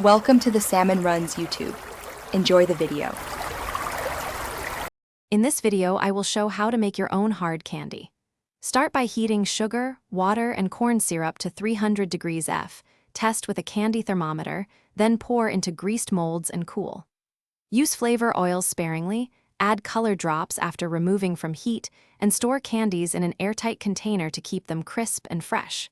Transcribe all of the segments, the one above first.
Welcome to the Salmon Runs YouTube. Enjoy the video. In this video, I will show how to make your own hard candy. Start by heating sugar, water, and corn syrup to 300 degrees F. Test with a candy thermometer, then pour into greased molds and cool. Use flavor oils sparingly, add color drops after removing from heat, and store candies in an airtight container to keep them crisp and fresh.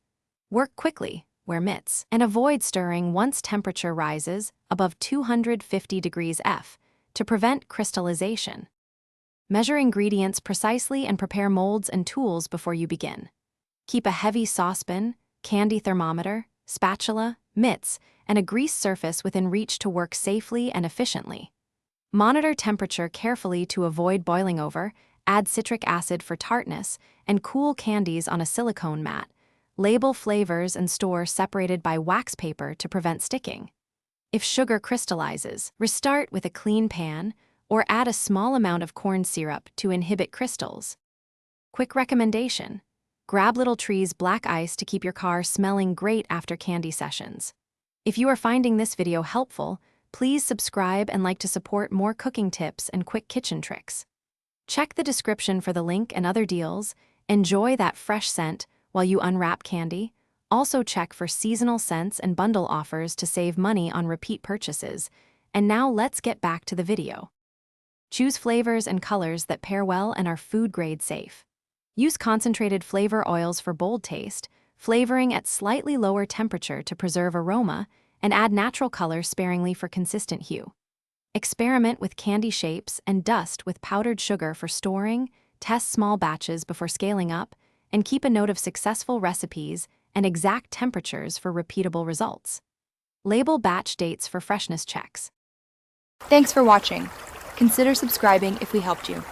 Work quickly, wear mitts, and avoid stirring once temperature rises above 250 degrees F to prevent crystallization. Measure ingredients precisely and prepare molds and tools before you begin. Keep a heavy saucepan, candy thermometer, spatula, mitts, and a greased surface within reach to work safely and efficiently. Monitor temperature carefully to avoid boiling over, add citric acid for tartness, and cool candies on a silicone mat. Label flavors and store separated by wax paper to prevent sticking. If sugar crystallizes, restart with a clean pan or add a small amount of corn syrup to inhibit crystals. Quick recommendation: grab Little Tree's black ice to keep your car smelling great after candy sessions. If you are finding this video helpful, please subscribe and like to support more cooking tips and quick kitchen tricks. Check the description for the link and other deals. Enjoy that fresh scent while you unwrap candy. Also check for seasonal scents and bundle offers to save money on repeat purchases. And now let's get back to the video. Choose flavors and colors that pair well and are food-grade safe. Use concentrated flavor oils for bold taste, flavoring at slightly lower temperature to preserve aroma, and add natural color sparingly for consistent hue. Experiment with candy shapes and dust with powdered sugar for storing, test small batches before scaling up, and keep a note of successful recipes and exact temperatures for repeatable results. Label batch dates for freshness checks. Thanks for watching. Consider subscribing if we helped you.